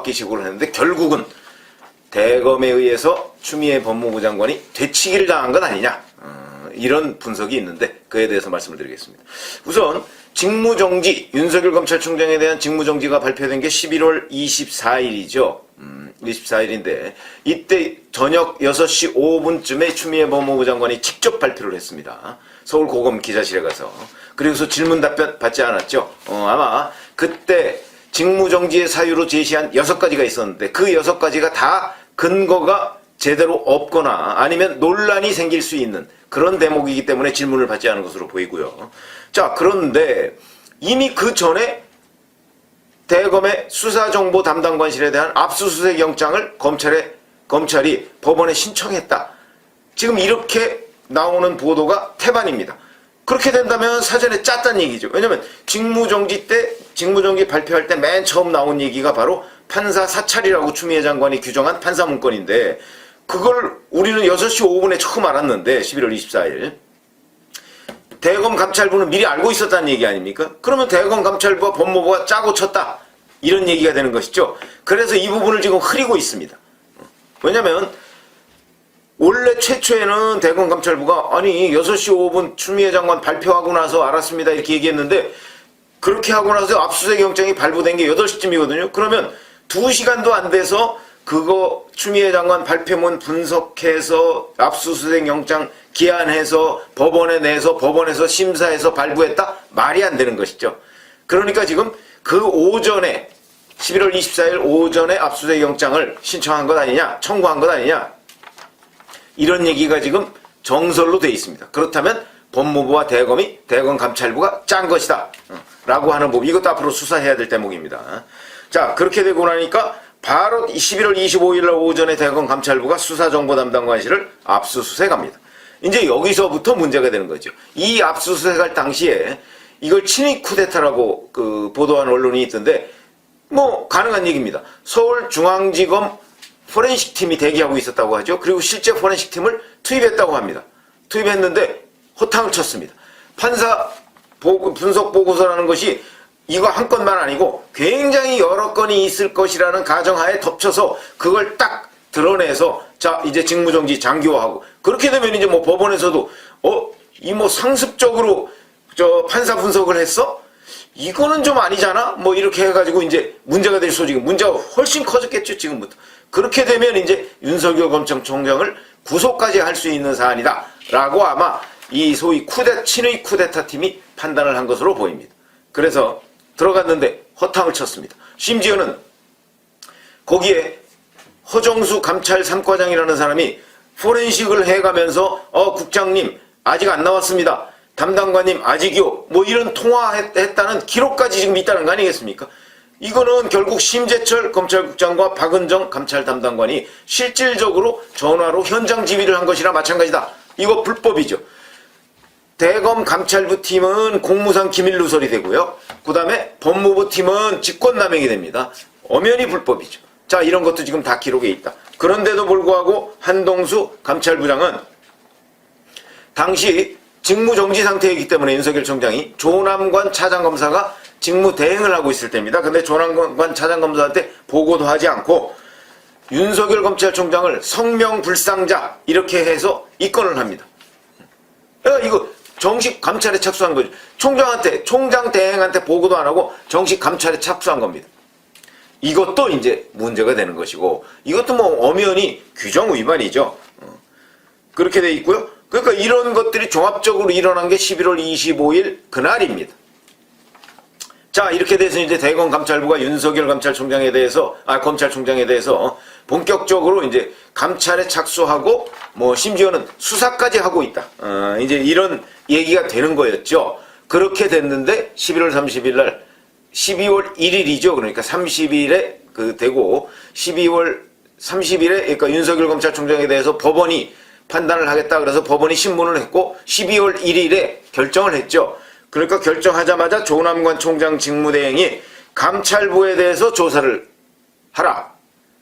기식으로 했는데 결국은 대검에 의해서 추미애 법무부 장관이 되치기를 당한 것 아니냐, 이런 분석이 있는데 그에 대해서 말씀을 드리겠습니다. 우선 직무정지, 윤석열 검찰총장에 대한 직무정지가 발표된 게 11월 24일이죠. 24일인데 이때 저녁 6시 5분쯤에 추미애 법무부 장관이 직접 발표를 했습니다. 서울 고검 기자실에 가서. 그리고서 질문 답변 받지 않았죠. 아마 그때 직무정지의 사유로 제시한 6가지가 있었는데 그 6가지가 다 근거가 제대로 없거나 아니면 논란이 생길 수 있는 그런 대목이기 때문에 질문을 받지 않은 것으로 보이고요. 자, 그런데 이미 그 전에 대검의 수사정보 담당관실에 대한 압수수색 영장을 검찰이 법원에 신청했다. 지금 이렇게 나오는 보도가 태반입니다. 그렇게 된다면 사전에 짰다는 얘기죠. 왜냐면 직무정지 발표할 때 맨 처음 나온 얘기가 바로 판사 사찰이라고 추미애 장관이 규정한 판사 문건인데 그걸 우리는 6시 5분에 처음 알았는데 11월 24일 대검 감찰부는 미리 알고 있었다는 얘기 아닙니까? 그러면 대검 감찰부와 법무부가 짜고 쳤다, 이런 얘기가 되는 것이죠. 그래서 이 부분을 지금 흐리고 있습니다. 왜냐면 원래 최초에는 대검 감찰부가 아니 6시 5분 추미애 장관 발표하고 나서 알았습니다 이렇게 얘기했는데 그렇게 하고 나서 압수수색 영장이 발부된 게 8시쯤이거든요. 그러면 2시간도 안 돼서 그거 추미애 장관 발표문 분석해서 압수수색 영장 기한해서 법원에 내서 법원에서 심사해서 발부했다? 말이 안 되는 것이죠. 그러니까 지금 그 오전에 11월 24일 오전에 압수수색 영장을 신청한 것 아니냐, 청구한 것 아니냐, 이런 얘기가 지금 정설로 돼 있습니다. 그렇다면 법무부와 대검 감찰부가 짠 것이다 라고 하는 부분, 이것도 앞으로 수사해야 될 대목입니다. 자, 그렇게 되고 나니까 바로 11월 25일 오전에 대검 감찰부가 수사정보담당관실을 압수수색합니다. 이제 여기서부터 문제가 되는 거죠. 이 압수수색할 당시에 이걸 친위 쿠데타라고 보도한 언론이 있던데 뭐 가능한 얘기입니다. 서울중앙지검 포렌식 팀이 대기하고 있었다고 하죠. 그리고 실제 포렌식 팀을 투입했다고 합니다. 투입했는데 허탕을 쳤습니다. 판사 분석 보고서라는 것이 이거 한 건만 아니고 굉장히 여러 건이 있을 것이라는 가정하에 덮쳐서 그걸 딱 드러내서 자, 이제 직무정지 장기화하고, 그렇게 되면 이제 뭐 법원에서도 이 뭐 상습적으로 판사 분석을 했어? 이거는 좀 아니잖아? 뭐 이렇게 해가지고 이제 문제가 될 소지가, 문제가 훨씬 커졌겠죠, 지금부터. 그렇게 되면 이제 윤석열 검찰총장을 구속까지 할 수 있는 사안이다 라고 아마 이 소위 친의 쿠데타 팀이 판단을 한 것으로 보입니다. 그래서 들어갔는데 허탕을 쳤습니다. 심지어는 거기에 허정수 감찰 3과장이라는 사람이 포렌식을 해가면서 국장님 아직 안 나왔습니다, 담당관님 아직이요, 뭐 이런 통화했다는 기록까지 지금 있다는 거 아니겠습니까? 이거는 결국 심재철 검찰국장과 박은정 감찰 담당관이 실질적으로 전화로 현장 지휘를 한 것이나 마찬가지다. 이거 불법이죠. 대검 감찰부 팀은 공무상 기밀 누설이 되고요. 그 다음에 법무부 팀은 직권남용이 됩니다. 엄연히 불법이죠. 자, 이런 것도 지금 다 기록에 있다. 그런데도 불구하고 한동수 감찰부장은 당시 직무정지 상태이기 때문에 윤석열 총장이 조남관 차장검사가 직무 대행을 하고 있을 때입니다. 근데 조남관 차장검사한테 보고도 하지 않고 윤석열 검찰총장을 성명불상자 이렇게 해서 입건을 합니다. 이거 정식 감찰에 착수한 거죠. 총장 대행한테 보고도 안 하고 정식 감찰에 착수한 겁니다. 이것도 이제 문제가 되는 것이고, 이것도 뭐 엄연히 규정 위반이죠. 그렇게 돼 있고요. 그러니까 이런 것들이 종합적으로 일어난 게 11월 25일 그날입니다. 자, 이렇게 돼서 이제 대검 감찰부가 윤석열 검찰총장에 대해서 본격적으로 이제 감찰에 착수하고 뭐 심지어는 수사까지 하고 있다. 이제 이런 얘기가 되는 거였죠. 그렇게 됐는데 11월 30일 날 12월 1일이죠. 그러니까 30일에 되고 12월 30일에 그러니까 윤석열 검찰총장에 대해서 법원이 판단을 하겠다. 그래서 법원이 신문을 했고 12월 1일에 결정을 했죠. 그러니까 결정하자마자 조남관 총장 직무대행이 감찰부에 대해서 조사를 하라.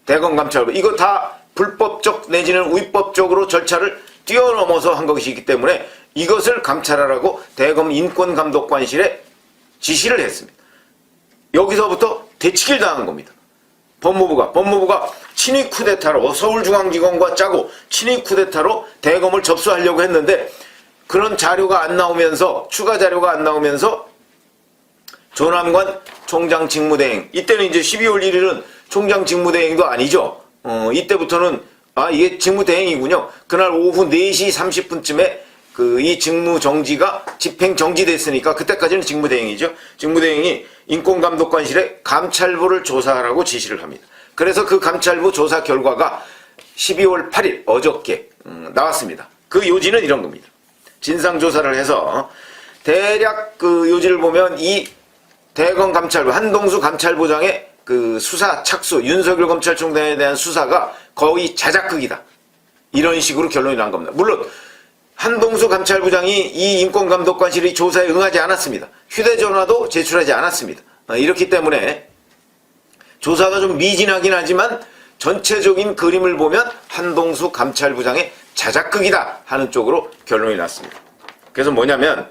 대검 감찰부. 이거 다 불법적 내지는 위법적으로 절차를 뛰어넘어서 한 것이기 때문에 이것을 감찰하라고 대검 인권감독관실에 지시를 했습니다. 여기서부터 대치기를 당한 겁니다. 법무부가 친위 쿠데타로 서울중앙지검과 짜고 친위 쿠데타로 대검을 접수하려고 했는데 그런 자료가 안 나오면서 추가 자료가 안 나오면서 조남관 총장 직무대행, 이때는 이제 12월 1일은 총장 직무대행도 아니죠. 이때부터는 이게 직무대행이군요. 그날 오후 4시 30분쯤에 이 직무 정지가 집행 정지됐으니까 그때까지는 직무대행이죠. 직무대행이 인권감독관실에 감찰부를 조사하라고 지시를 합니다. 그래서 그 감찰부 조사 결과가 12월 8일 어저께 나왔습니다. 그 요지는 이런 겁니다. 진상조사를 해서 대략 그 요지를 보면 이 대검 감찰부 한동수 감찰부장의 그 수사 착수, 윤석열 검찰총장에 대한 수사가 거의 자작극이다. 이런 식으로 결론이 난 겁니다. 물론 한동수 감찰부장이 이 인권감독관실의 조사에 응하지 않았습니다. 휴대전화도 제출하지 않았습니다. 이렇기 때문에 조사가 좀 미진하긴 하지만 전체적인 그림을 보면 한동수 감찰부장의 자작극이다 하는 쪽으로 결론이 났습니다. 그래서 뭐냐면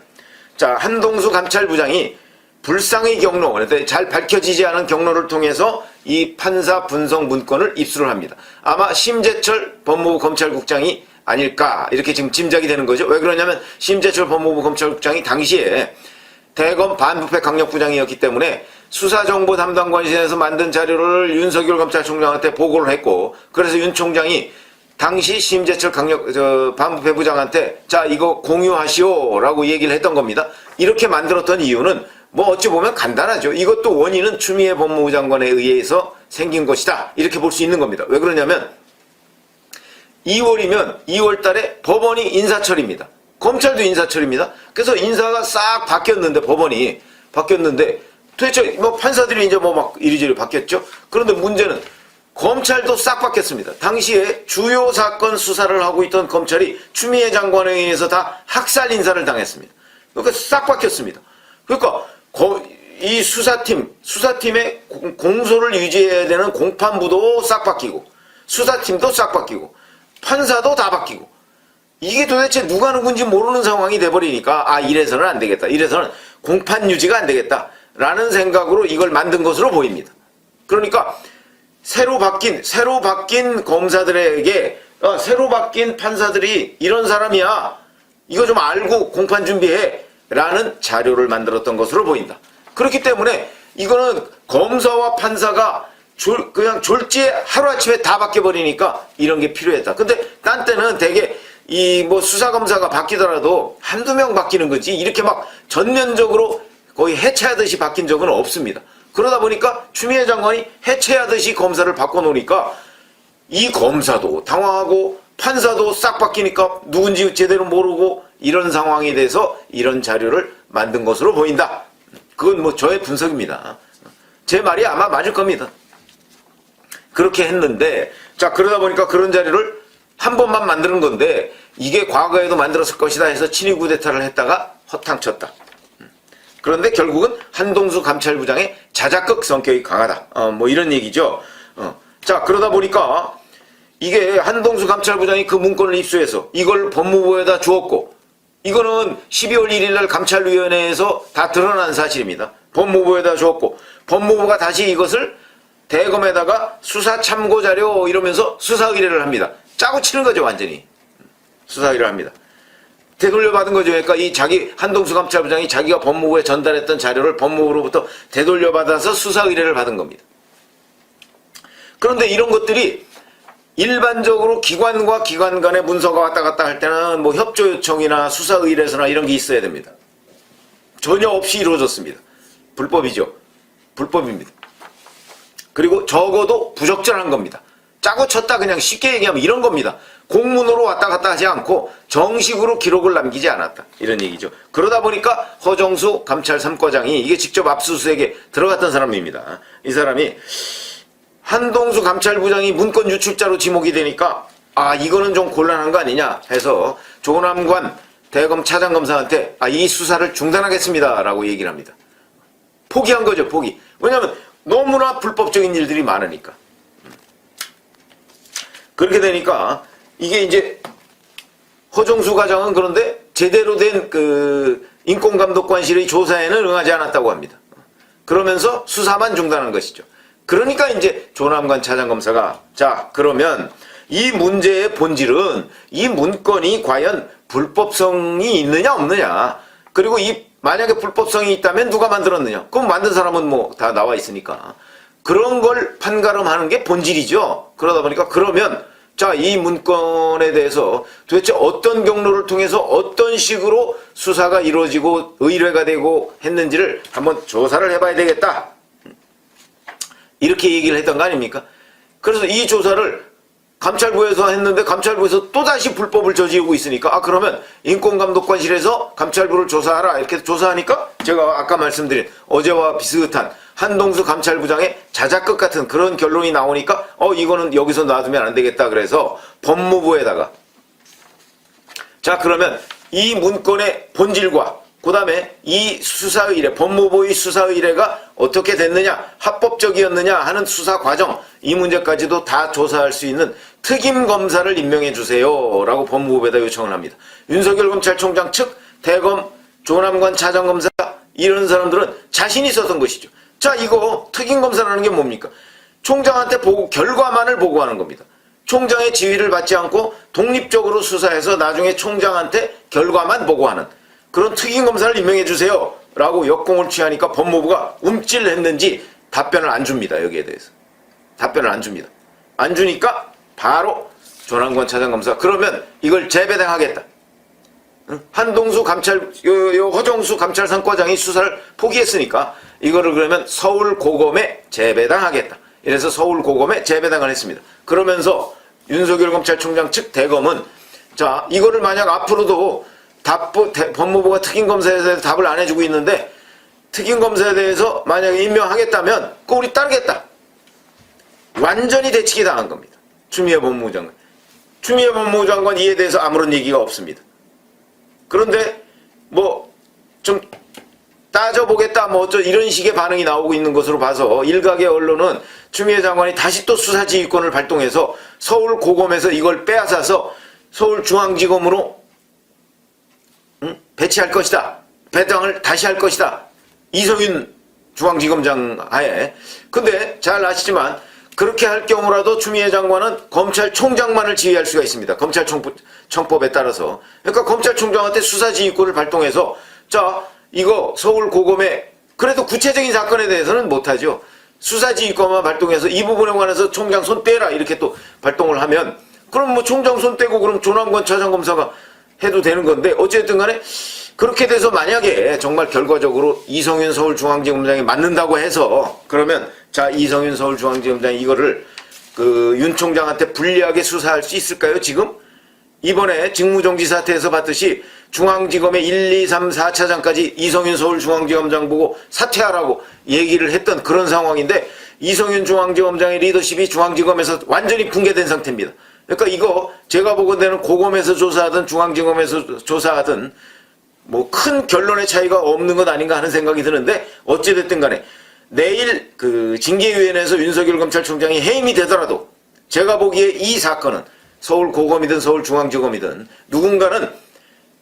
한동수 감찰부장이 불상의 경로, 그런데 잘 밝혀지지 않은 경로를 통해서 이 판사 분석 문건을 입수를 합니다. 아마 심재철 법무부 검찰국장이 아닐까 이렇게 지금 짐작이 되는 거죠. 왜 그러냐면 심재철 법무부 검찰국장이 당시에 대검 반부패 강력부장이었기 때문에 수사정보 담당관실에서 만든 자료를 윤석열 검찰총장한테 보고를 했고, 그래서 윤 총장이 당시 심재철 반부패 부장한테 이거 공유하시오라고 얘기를 했던 겁니다. 이렇게 만들었던 이유는 뭐 어찌 보면 간단하죠. 이것도 원인은 추미애 법무부 장관에 의해서 생긴 것이다 이렇게 볼 수 있는 겁니다. 왜 그러냐면 2월이면 2월 달에 법원이 인사처리입니다. 검찰도 인사처리입니다. 그래서 인사가 싹 바뀌었는데, 법원이 바뀌었는데 도대체 뭐 판사들이 이제 뭐 막 이리저리 바뀌었죠. 그런데 문제는 검찰도 싹 바뀌었습니다. 당시에 주요 사건 수사를 하고 있던 검찰이 추미애 장관에 의해서 다 학살 인사를 당했습니다. 그러니까 싹 바뀌었습니다. 그러니까 이 수사팀의 공소를 유지해야 되는 공판부도 싹 바뀌고 수사팀도 싹 바뀌고 판사도 다 바뀌고, 이게 도대체 누가 누군지 모르는 상황이 돼버리니까 이래서는 안 되겠다, 이래서는 공판 유지가 안 되겠다 라는 생각으로 이걸 만든 것으로 보입니다. 그러니까 새로 바뀐 검사들에게 새로 바뀐 판사들이 이런 사람이야, 이거 좀 알고 공판 준비해 라는 자료를 만들었던 것으로 보인다. 그렇기 때문에 이거는 검사와 판사가 그냥 졸지에 하루아침에 다 바뀌어버리니까 이런 게 필요했다. 근데 딴 때는 되게 뭐 수사검사가 바뀌더라도 한두 명 바뀌는 거지 이렇게 막 전면적으로 거의 해체하듯이 바뀐 적은 없습니다. 그러다 보니까 추미애 장관이 해체하듯이 검사를 바꿔놓으니까 이 검사도 당황하고 판사도 싹 바뀌니까 누군지 제대로 모르고 이런 상황이 돼서 이런 자료를 만든 것으로 보인다. 그건 뭐 저의 분석입니다. 제 말이 아마 맞을 겁니다. 그렇게 했는데 그러다 보니까 그런 자료를 한 번만 만드는 건데 이게 과거에도 만들었을 것이다 해서 친위 쿠데타를 했다가 허탕쳤다. 그런데 결국은 한동수 감찰부장의 자작극 성격이 강하다. 뭐 이런 얘기죠. 그러다 보니까 이게 한동수 감찰부장이 그 문건을 입수해서 이걸 법무부에다 주었고, 이거는 12월 1일 날 감찰위원회에서 다 드러난 사실입니다. 법무부에다 주었고, 법무부가 다시 이것을 대검에다가 수사 참고 자료 이러면서 수사 의뢰를 합니다. 짜고 치는 거죠, 완전히. 수사 의뢰를 합니다. 되돌려받은 거죠. 그러니까 한동수 감찰부장이 자기가 법무부에 전달했던 자료를 법무부로부터 되돌려받아서 수사 의뢰를 받은 겁니다. 그런데 이런 것들이 일반적으로 기관과 기관 간의 문서가 왔다 갔다 할 때는 뭐 협조 요청이나 수사 의뢰서나 이런 게 있어야 됩니다. 전혀 없이 이루어졌습니다. 불법이죠. 불법입니다. 그리고 적어도 부적절한 겁니다. 짜고 쳤다 그냥 쉽게 얘기하면 이런 겁니다. 공문으로 왔다 갔다 하지 않고 정식으로 기록을 남기지 않았다. 이런 얘기죠. 그러다 보니까 허정수 감찰 3과장이 이게 직접 압수수색에 들어갔던 사람입니다. 이 사람이 한동수 감찰부장이 문건 유출자로 지목이 되니까 이거는 좀 곤란한 거 아니냐 해서 조남관 대검 차장검사한테 이 수사를 중단하겠습니다 라고 얘기를 합니다. 포기한 거죠, 포기. 왜냐하면 너무나 불법적인 일들이 많으니까. 그렇게 되니까 이게 이제 허정수 과장은 그런데 제대로 된 인권감독관실의 조사에는 응하지 않았다고 합니다. 그러면서 수사만 중단한 것이죠. 그러니까 이제 조남관 차장검사가 자 그러면 이 문제의 본질은 이 문건이 과연 불법성이 있느냐 없느냐, 그리고 이 만약에 불법성이 있다면 누가 만들었느냐, 그럼 만든 사람은 뭐 다 나와 있으니까 그런 걸 판가름하는 게 본질이죠. 그러다 보니까 그러면 자, 이 문건에 대해서 도대체 어떤 경로를 통해서 어떤 식으로 수사가 이루어지고 의뢰가 되고 했는지를 한번 조사를 해봐야 되겠다, 이렇게 얘기를 했던 거 아닙니까? 그래서 이 조사를 감찰부에서 했는데 감찰부에서 또다시 불법을 저지르고 있으니까 그러면 인권감독관실에서 감찰부를 조사하라, 이렇게 조사하니까 제가 아까 말씀드린 어제와 비슷한 한동수 감찰부장의 자작극 같은 그런 결론이 나오니까 이거는 여기서 놔두면 안 되겠다, 그래서 법무부에다가 자 그러면 이 문건의 본질과 그 다음에 이 수사의뢰, 법무부의 수사의뢰가 어떻게 됐느냐, 합법적이었느냐 하는 수사 과정, 이 문제까지도 다 조사할 수 있는 특임검사를 임명해 주세요 라고 법무부에다 요청을 합니다. 윤석열 검찰총장 측, 대검, 조남관 차장검사, 이런 사람들은 자신이 썼던 것이죠. 자, 이거 특임검사라는 게 뭡니까? 총장한테 결과만을 보고하는 겁니다. 총장의 지휘를 받지 않고 독립적으로 수사해서 나중에 총장한테 결과만 보고하는 그런 특임검사를 임명해 주세요 라고 역공을 취하니까 법무부가 움찔했는지 답변을 안 줍니다. 여기에 대해서 답변을 안 줍니다. 안 주니까 바로 조남관 차장검사 그러면 이걸 재배당하겠다. 한동수 허정수 감찰상과장이 수사를 포기했으니까 이거를 그러면 서울고검에 재배당하겠다. 이래서 서울고검에 재배당을 했습니다. 그러면서 윤석열 검찰총장 측 대검은 자 이거를 만약 앞으로도 법무부가 특임검사에 대해서 답을 안 해주고 있는데 특임검사에 대해서 만약에 임명하겠다면 그 우리 따르겠다. 완전히 대치기 당한 겁니다. 추미애 법무부 장관. 추미애 법무부 장관 이에 대해서 아무런 얘기가 없습니다. 그런데 뭐 좀 따져보겠다 뭐 이런 식의 반응이 나오고 있는 것으로 봐서 일각의 언론은 추미애 장관이 다시 또 수사지휘권을 발동해서 서울고검에서 이걸 빼앗아서 서울중앙지검으로 배치할 것이다. 배당을 다시 할 것이다. 이성윤 중앙지검장 하에. 근데 잘 아시지만 그렇게 할 경우라도 추미애 장관은 검찰총장만을 지휘할 수가 있습니다. 검찰청법에 따라서. 그러니까 검찰총장한테 수사지휘권을 발동해서 자 이거 서울고검에 그래도 구체적인 사건에 대해서는 못하죠. 수사지휘권만 발동해서 이 부분에 관해서 총장 손 떼라 이렇게 또 발동을 하면 그럼 뭐 총장 손 떼고 그럼 조남관 차장검사가 해도 되는 건데 어쨌든 간에 그렇게 돼서 만약에 정말 결과적으로 이성윤 서울중앙지검장이 맞는다고 해서 그러면 자 이성윤 서울중앙지검장이 이거를 윤 총장한테 불리하게 수사할 수 있을까요? 지금 이번에 직무정지 사태에서 봤듯이 중앙지검의 1, 2, 3, 4차장까지 이성윤 서울중앙지검장 보고 사퇴하라고 얘기를 했던 그런 상황인데 이성윤 중앙지검장의 리더십이 중앙지검에서 완전히 붕괴된 상태입니다. 그러니까 이거 제가 보건대는 고검에서 조사하든 중앙지검에서 조사하든 뭐 큰 결론의 차이가 없는 것 아닌가 하는 생각이 드는데 어찌됐든 간에 내일 징계위원회에서 윤석열 검찰총장이 해임이 되더라도 제가 보기에 이 사건은 서울고검이든 서울중앙지검이든 누군가는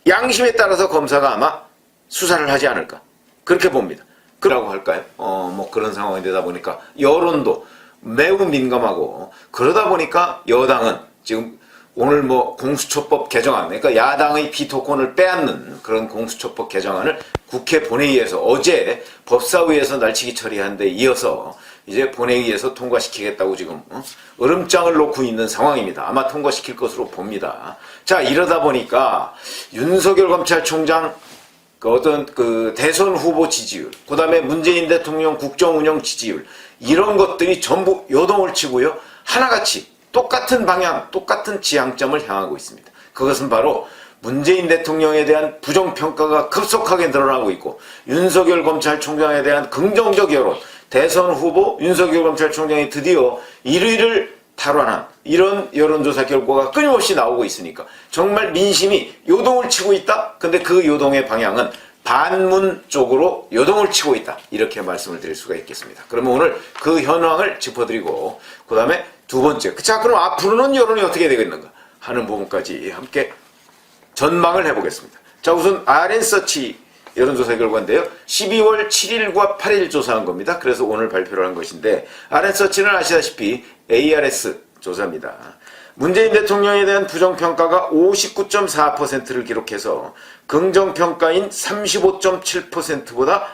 양심에 따라서 검사가 아마 수사를 하지 않을까 그렇게 봅니다. 그라고 할까요? 뭐 그런 상황이 되다 보니까 여론도 매우 민감하고 그러다 보니까 여당은 지금 오늘 뭐 공수처법 개정안, 그러니까 야당의 비토권을 빼앗는 그런 공수처법 개정안을 국회 본회의에서 어제 법사위에서 날치기 처리한 데 이어서 이제 본회의에서 통과시키겠다고 지금 으름장을 놓고 있는 상황입니다. 아마 통과시킬 것으로 봅니다. 자 이러다 보니까 윤석열 검찰총장 어떤 대선 후보 지지율, 그 다음에 문재인 대통령 국정운영 지지율 이런 것들이 전부 요동을 치고요. 하나같이 똑같은 방향, 똑같은 지향점을 향하고 있습니다. 그것은 바로 문재인 대통령에 대한 부정평가가 급속하게 늘어나고 있고 윤석열 검찰총장에 대한 긍정적 여론, 대선 후보 윤석열 검찰총장이 드디어 1위를 탈환한 이런 여론조사 결과가 끊임없이 나오고 있으니까 정말 민심이 요동을 치고 있다? 근데 그 요동의 방향은 반문 쪽으로 요동을 치고 있다. 이렇게 말씀을 드릴 수가 있겠습니다. 그러면 오늘 그 현황을 짚어드리고 그 다음에 두 번째, 자 그럼 앞으로는 여론이 어떻게 되겠는가 하는 부분까지 함께 전망을 해보겠습니다. 자 우선 RN서치 여론조사 결과인데요. 12월 7일과 8일 조사한 겁니다. 그래서 오늘 발표를 한 것인데, RS서치는 아시다시피 ARS 조사입니다. 문재인 대통령에 대한 부정평가가 59.4%를 기록해서 긍정평가인 35.7%보다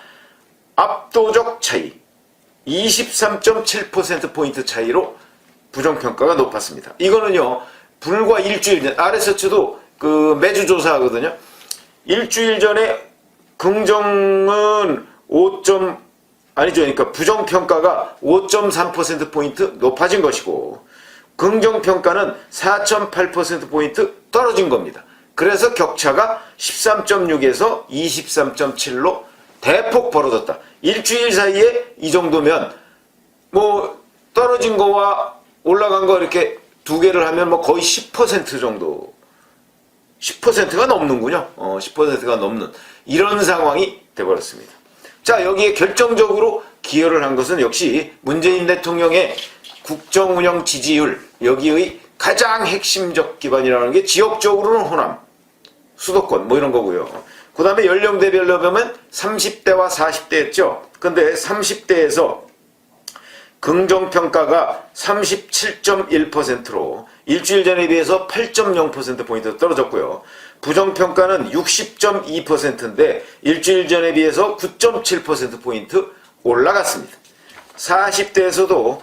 압도적 차이, 23.7%포인트 차이로 부정평가가 높았습니다. 이거는요, 불과 일주일 전, RS서치도 매주 조사하거든요. 일주일 전에 긍정은 그러니까 부정평가가 5.3%포인트 높아진 것이고, 긍정평가는 4.8%포인트 떨어진 겁니다. 그래서 격차가 13.6에서 23.7로 대폭 벌어졌다. 일주일 사이에 이 정도면, 떨어진 거와 올라간 거 이렇게 두 개를 하면 거의 10% 정도, 10%가 넘는군요. 10%가 넘는 이런 상황이 돼버렸습니다. 자, 여기에 결정적으로 기여를 한 것은 역시 문재인 대통령의 국정운영 지지율, 여기의 가장 핵심적 기반이라는 게 지역적으로는 호남, 수도권 이런 거고요. 그 다음에 연령대별로 보면 30대와 40대였죠. 근데 30대에서 긍정평가가 37.1%로 일주일 전에 비해서 8.0%포인트 떨어졌고요. 부정평가는 60.2%인데 일주일 전에 비해서 9.7%포인트 올라갔습니다. 40대에서도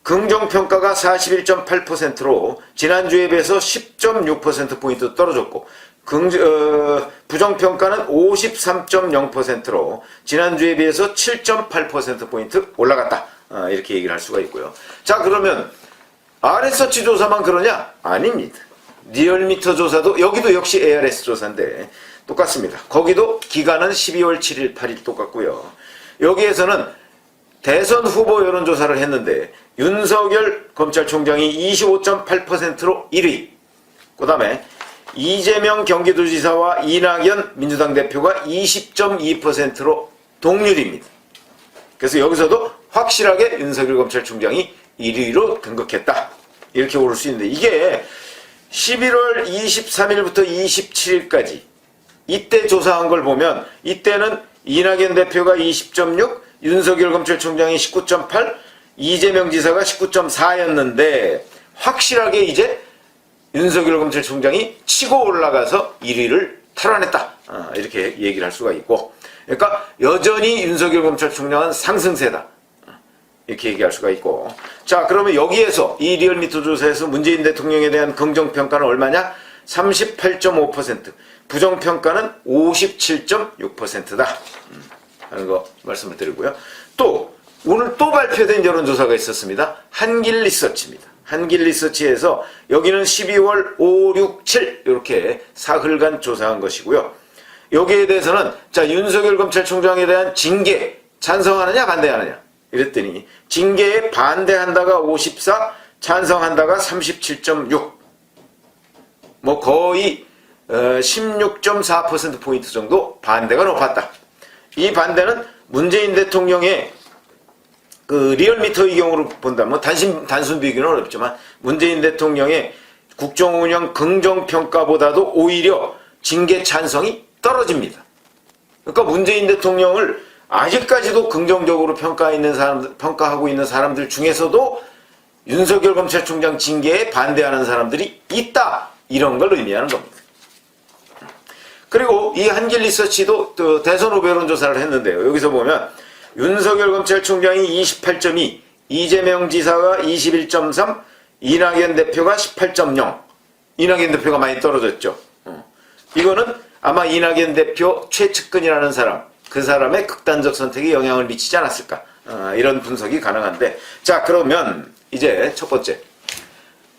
긍정평가가 41.8%로 지난주에 비해서 10.6%포인트 떨어졌고, 부정평가는 53.0%로 지난주에 비해서 7.8%포인트 올라갔다. 이렇게 얘기를 할 수가 있고요. 자, 그러면 RS서치 조사만 그러냐? 아닙니다. 리얼미터 조사도, 여기도 역시 ARS 조사인데 똑같습니다. 거기도 기간은 12월 7일, 8일 똑같고요. 여기에서는 대선 후보 여론조사를 했는데 윤석열 검찰총장이 25.8%로 1위, 그 다음에 이재명 경기도지사와 이낙연 민주당 대표가 20.2%로 동률입니다. 그래서 여기서도 확실하게 윤석열 검찰총장이 1위로 등극했다. 이렇게 오를 수 있는데, 이게 11월 23일부터 27일까지 이때 조사한 걸 보면, 이때는 이낙연 대표가 20.6, 윤석열 검찰총장이 19.8, 이재명 지사가 19.4였는데 확실하게 이제 윤석열 검찰총장이 치고 올라가서 1위를 탈환했다. 이렇게 얘기를 할 수가 있고, 그러니까 여전히 윤석열 검찰총장은 상승세다. 이렇게 얘기할 수가 있고. 자, 그러면 여기에서 이 리얼미터 조사에서 문재인 대통령에 대한 긍정평가는 얼마냐? 38.5%, 부정평가는 57.6%다. 하는 거 말씀을 드리고요. 또 오늘 또 발표된 여론조사가 있었습니다. 한길리서치입니다. 한길리서치에서 여기는 12월 5, 6, 7 이렇게 사흘간 조사한 것이고요. 여기에 대해서는 자, 윤석열 검찰총장에 대한 징계 찬성하느냐 반대하느냐 이랬더니 징계에 반대한다가 54, 찬성한다가 37.6, 거의 16.4%포인트 정도 반대가 높았다. 이 반대는 문재인 대통령의 리얼미터의 경우로 본다면 단순 비교는 어렵지만 문재인 대통령의 국정운영 긍정평가보다도 오히려 징계 찬성이 떨어집니다. 그러니까 문재인 대통령을 아직까지도 긍정적으로 평가하고 있는 사람들 중에서도 윤석열 검찰총장 징계에 반대하는 사람들이 있다. 이런 걸 의미하는 겁니다. 그리고 이 한길리서치도 또 대선 후보 여론조사를 했는데요. 여기서 보면 윤석열 검찰총장이 28.2, 이재명 지사가 21.3, 이낙연 대표가 18.0. 이낙연 대표가 많이 떨어졌죠. 이거는 아마 이낙연 대표 최측근이라는 사람, 그 사람의 극단적 선택에 영향을 미치지 않았을까. 이런 분석이 가능한데, 자, 그러면 이제 첫 번째.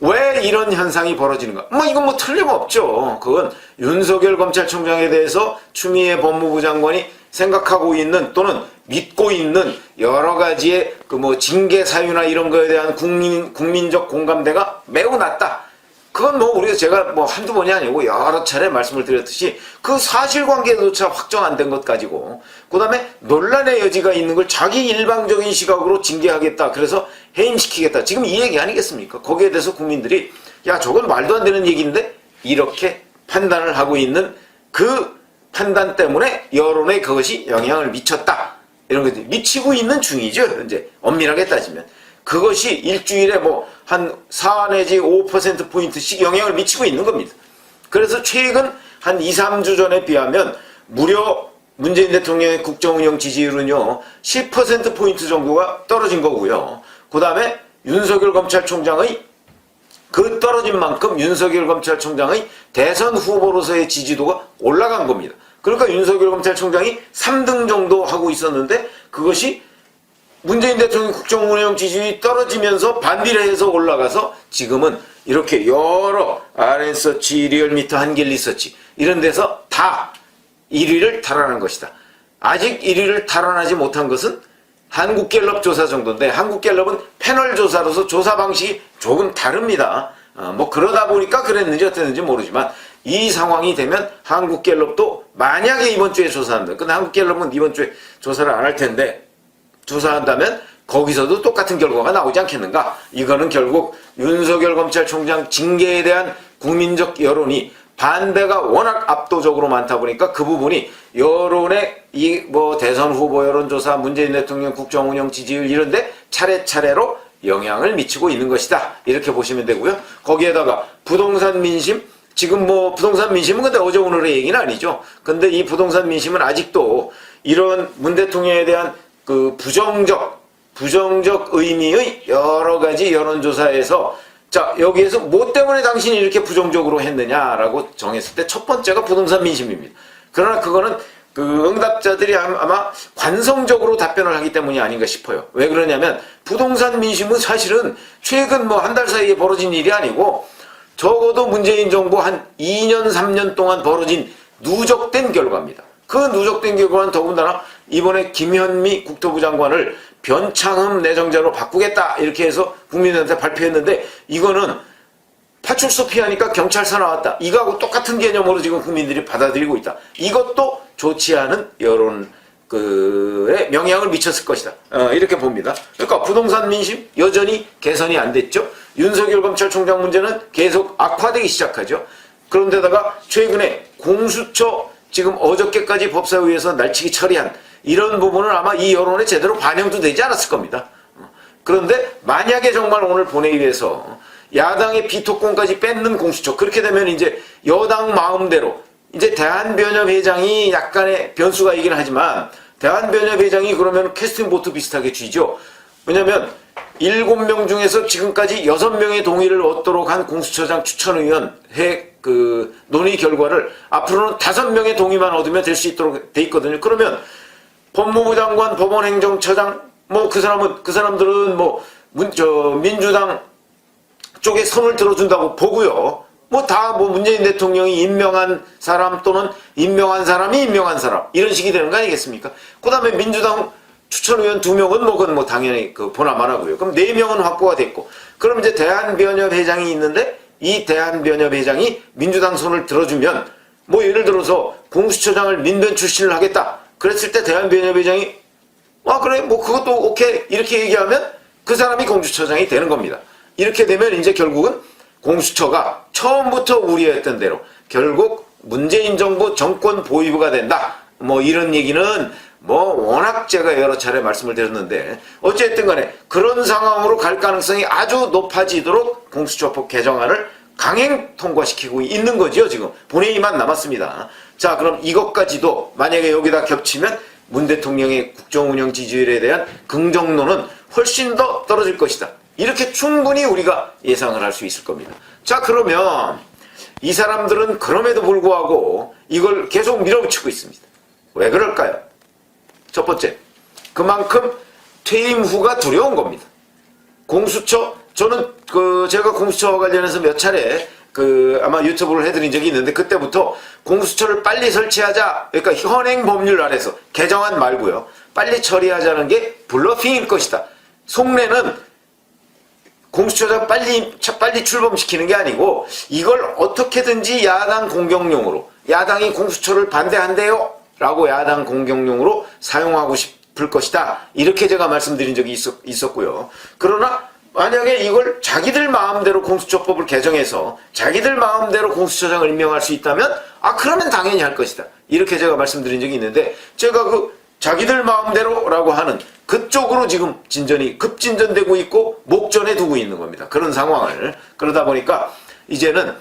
왜 이런 현상이 벌어지는가? 이건 틀림없죠. 그건 윤석열 검찰총장에 대해서 추미애 법무부 장관이 생각하고 있는 또는 믿고 있는 여러 가지의 징계 사유나 이런 거에 대한 국민적 공감대가 매우 낮다. 그건 우리가 제가 한두 번이 아니고 여러 차례 말씀을 드렸듯이 그 사실관계조차 확정 안 된 것 가지고, 그 다음에 논란의 여지가 있는 걸 자기 일방적인 시각으로 징계하겠다. 그래서 해임시키겠다. 지금 이 얘기 아니겠습니까? 거기에 대해서 국민들이 야, 저건 말도 안 되는 얘기인데 이렇게 판단을 하고 있는 그 판단 때문에 여론에 그것이 영향을 미쳤다. 이런 것들이 미치고 있는 중이죠. 이제 엄밀하게 따지면. 그것이 일주일에 뭐 한 4 내지 5%포인트씩 영향을 미치고 있는 겁니다. 그래서 최근 한 2, 3주 전에 비하면 무려 문재인 대통령의 국정운영 지지율은요, 10%포인트 정도가 떨어진 거고요. 그 다음에 윤석열 검찰총장의 그 떨어진 만큼 윤석열 검찰총장의 대선 후보로서의 지지도가 올라간 겁니다. 그러니까 윤석열 검찰총장이 3등 정도 하고 있었는데 그것이 문재인 대통령 국정운영 지지율이 떨어지면서 반비례해서 올라가서 지금은 이렇게 여러 RN서치, 리얼미터, 한길리서치 이런 데서 다 1위를 탈환한 것이다. 아직 1위를 탈환하지 못한 것은 한국갤럽 조사 정도인데 한국갤럽은 패널 조사로서 조사 방식이 조금 다릅니다. 뭐 그러다 보니까 그랬는지 어땠는지 모르지만 이 상황이 되면 한국갤럽도 만약에 이번 주에 조사한다. 근데 한국갤럽은 이번 주에 조사를 안 할 텐데 조사한다면 거기서도 똑같은 결과가 나오지 않겠는가? 이거는 결국 윤석열 검찰총장 징계에 대한 국민적 여론이 반대가 워낙 압도적으로 많다 보니까 그 부분이 여론의 이 뭐 대선 후보 여론조사, 문재인 대통령 국정운영 지지율 이런데 차례차례로 영향을 미치고 있는 것이다. 이렇게 보시면 되고요. 거기에다가 부동산 민심, 지금 뭐 부동산 민심은 근데 어제 오늘의 얘기는 아니죠. 근데 이 부동산 민심은 아직도 이런 문 대통령에 대한 그 부정적 의미의 여러 가지 여론조사에서 자, 여기에서 뭐 때문에 당신이 이렇게 부정적으로 했느냐라고 정했을 때 첫 번째가 부동산 민심입니다. 그러나 그거는 그 응답자들이 아마 관성적으로 답변을 하기 때문이 아닌가 싶어요. 왜 그러냐면 부동산 민심은 사실은 최근 뭐 한 달 사이에 벌어진 일이 아니고 적어도 문재인 정부 한 2년, 3년 동안 벌어진 누적된 결과입니다. 그 누적된 결과는 더군다나 이번에 김현미 국토부 장관을 변창흠 내정자로 바꾸겠다 이렇게 해서 국민들한테 발표했는데 이거는 파출소 피하니까 경찰서 나왔다. 이거하고 똑같은 개념으로 지금 국민들이 받아들이고 있다. 이것도 좋지 않은 여론에 영향을 미쳤을 것이다. 이렇게 봅니다. 그러니까 부동산 민심 여전히 개선이 안 됐죠. 윤석열 검찰총장 문제는 계속 악화되기 시작하죠. 그런데다가 최근에 공수처 지금 어저께까지 법사위에서 날치기 처리한 이런 부분은 아마 이 여론에 제대로 반영도 되지 않았을 겁니다. 그런데 만약에 정말 오늘 본회의에서 야당의 비토권까지 뺏는 공수처 그렇게 되면 이제 여당 마음대로 이제 대한변협회장이 약간의 변수가 있긴 하지만 대한변협회장이 그러면 캐스팅 보트 비슷하게 쥐죠. 왜냐면 7명 중에서 지금까지 6명의 동의를 얻도록 한 공수처장 추천위원회 그 논의 결과를 앞으로는 5명의 동의만 얻으면 될 수 있도록 돼 있거든요. 그러면 법무부 장관, 법원행정처장 뭐 그 사람들은 뭐 민주당 쪽에 손을 들어준다고 보고요. 뭐 다 뭐 문재인 대통령이 임명한 사람 또는 임명한 사람이 임명한 사람 이런 식이 되는 거 아니겠습니까? 그 다음에 민주당 추천위원 2명은 뭐 그건 뭐 당연히 그 보나만 하고요. 그럼 4명은 확보가 됐고 그럼 이제 대한변협회장이 있는데 이 대한변협회장이 민주당 손을 들어주면 뭐 예를 들어서 공수처장을 민변 출신을 하겠다. 그랬을 때 대한변협회장이 그래 뭐 그것도 오케이 이렇게 얘기하면 그 사람이 공수처장이 되는 겁니다. 이렇게 되면 이제 결국은 공수처가 처음부터 우려했던 대로 결국 문재인 정부 정권 보위부가 된다. 뭐 이런 얘기는 뭐 워낙 제가 여러 차례 말씀을 드렸는데 어쨌든 간에 그런 상황으로 갈 가능성이 아주 높아지도록 공수처법 개정안을 강행 통과시키고 있는 거죠. 지금 본회의만 남았습니다. 자, 그럼 이것까지도 만약에 여기다 겹치면 문 대통령의 국정운영 지지율에 대한 긍정론은 훨씬 더 떨어질 것이다. 이렇게 충분히 우리가 예상을 할 수 있을 겁니다. 자, 그러면 이 사람들은 그럼에도 불구하고 이걸 계속 밀어붙이고 있습니다. 왜 그럴까요? 첫 번째, 그만큼 퇴임 후가 두려운 겁니다. 공수처, 저는 제가 공수처와 관련해서 몇 차례 아마 유튜브를 해드린 적이 있는데 그때부터 공수처를 빨리 설치하자. 그러니까 현행 법률 아래서 개정안 말고요. 빨리 처리하자는 게 블러핑일 것이다. 속내는 공수처장 빨리 출범시키는 게 아니고 이걸 어떻게든지 야당 공격용으로 야당이 공수처를 반대한대요. 라고 야당 공격용으로 사용하고 싶을 것이다. 이렇게 제가 말씀드린 적이 있었고요. 그러나 만약에 이걸 자기들 마음대로 공수처법을 개정해서 자기들 마음대로 공수처장을 임명할 수 있다면 그러면 당연히 할 것이다. 이렇게 제가 말씀드린 적이 있는데 제가 그 자기들 마음대로라고 하는 그쪽으로 지금 진전이 급진전되고 있고 목전에 두고 있는 겁니다. 그런 상황을. 그러다 보니까 이제는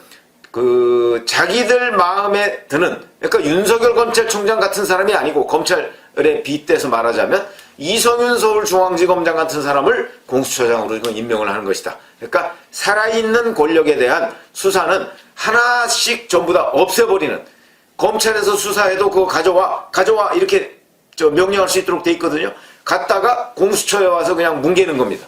그 자기들 마음에 드는, 그러니까 윤석열 검찰총장 같은 사람이 아니고 검찰에 빗대서 말하자면 이성윤 서울중앙지검장 같은 사람을 공수처장으로 지금 임명을 하는 것이다. 그러니까 살아있는 권력에 대한 수사는 하나씩 전부 다 없애버리는, 검찰에서 수사해도 그거 가져와 이렇게 명령할 수 있도록 돼 있거든요. 갔다가 공수처에 와서 그냥 뭉개는 겁니다.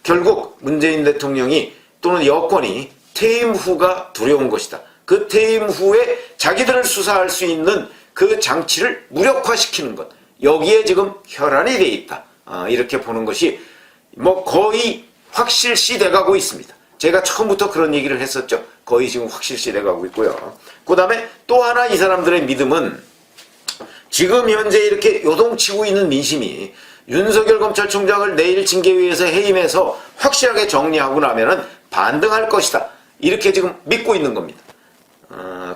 결국 문재인 대통령이 또는 여권이 퇴임 후가 두려운 것이다. 그 퇴임 후에 자기들을 수사할 수 있는 그 장치를 무력화시키는 것, 여기에 지금 혈안이 돼 있다. 이렇게 보는 것이 뭐 거의 확실시 돼가고 있습니다. 제가 처음부터 그런 얘기를 했었죠. 거의 지금 확실시 돼가고 있고요. 그 다음에 또 하나 이 사람들의 믿음은 지금 현재 이렇게 요동치고 있는 민심이 윤석열 검찰총장을 내일 징계위에서 해임해서 확실하게 정리하고 나면은 반등할 것이다. 이렇게 지금 믿고 있는 겁니다.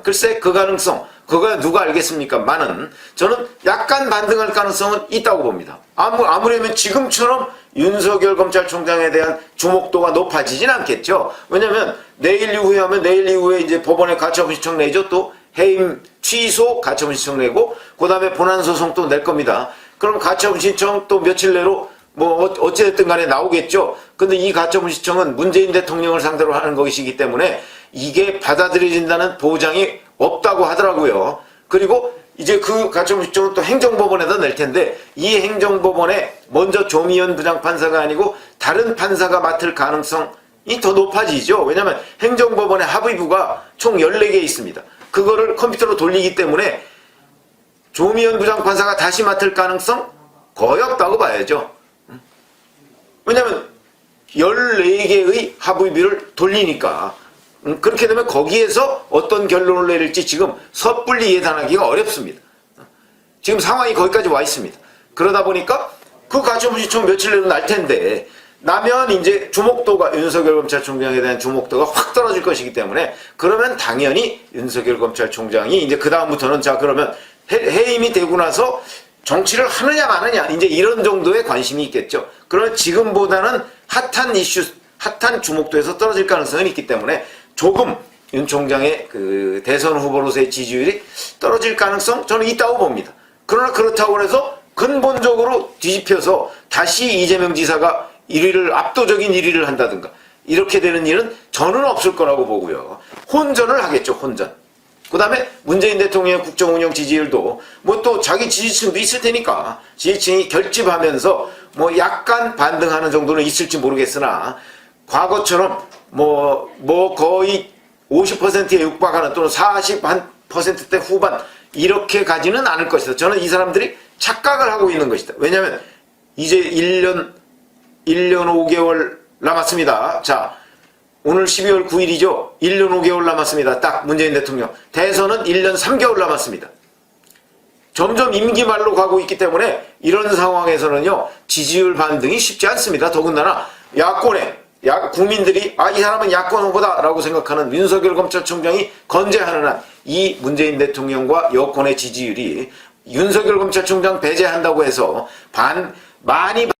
글쎄 그 가능성, 그거 누가 알겠습니까만은 저는 약간 반등할 가능성은 있다고 봅니다. 아무래면 지금처럼 윤석열 검찰총장에 대한 주목도가 높아지진 않겠죠. 왜냐면 내일 이후에 하면 내일 이후에 이제 법원에 가처분 신청 내죠. 또 해임 취소 가처분 신청 내고 그 다음에 본안소송 또 낼 겁니다. 그럼 가처분 신청 또 며칠 내로 뭐 어찌됐든 간에 나오겠죠. 근데 이 가처분 신청은 문재인 대통령을 상대로 하는 것이기 때문에 이게 받아들여진다는 보장이 없다고 하더라고요. 그리고 이제 그 가처분 신청은 또 행정법원에다 낼 텐데 이 행정법원에 먼저 조미연 부장판사가 아니고 다른 판사가 맡을 가능성이 더 높아지죠. 왜냐하면 행정법원의 합의부가 총 14개 있습니다. 그거를 컴퓨터로 돌리기 때문에 조미연 부장판사가 다시 맡을 가능성 거의 없다고 봐야죠. 왜냐하면 14개의 합의비를 돌리니까 그렇게 되면 거기에서 어떤 결론을 내릴지 지금 섣불리 예단하기가 어렵습니다. 지금 상황이 거기까지 와 있습니다. 그러다 보니까 그 가처분 신청 며칠 내로 날 텐데 나면 이제 주목도가 윤석열 검찰총장에 대한 주목도가 확 떨어질 것이기 때문에 그러면 당연히 윤석열 검찰총장이 이제 그 다음부터는 자 그러면 해임이 되고 나서 정치를 하느냐 마느냐 이제 이런 정도의 관심이 있겠죠. 그러나 지금보다는 핫한 이슈, 핫한 주목도에서 떨어질 가능성은 있기 때문에 조금 윤 총장의 그 대선 후보로서의 지지율이 떨어질 가능성 저는 있다고 봅니다. 그러나 그렇다고 해서 근본적으로 뒤집혀서 다시 이재명 지사가 1위를 압도적인 1위를 한다든가 이렇게 되는 일은 저는 없을 거라고 보고요. 혼전을 하겠죠. 혼전. 그 다음에 문재인 대통령의 국정운영 지지율도 뭐 또 자기 지지층도 있을 테니까 지지층이 결집하면서 뭐 약간 반등하는 정도는 있을지 모르겠으나 과거처럼 뭐 거의 50%에 육박하는 또는 40%대 후반 이렇게 가지는 않을 것이다. 저는 이 사람들이 착각을 하고 있는 것이다. 왜냐하면 이제 1년 5개월 남았습니다. 자, 오늘 12월 9일이죠. 1년 5개월 남았습니다. 딱 문재인 대통령. 대선은 1년 3개월 남았습니다. 점점 임기 말로 가고 있기 때문에 이런 상황에서는요. 지지율 반등이 쉽지 않습니다. 더군다나 국민들이 이 사람은 야권 후보다 라고 생각하는 윤석열 검찰총장이 건재하는 한 이 문재인 대통령과 여권의 지지율이 윤석열 검찰총장 배제한다고 해서 많이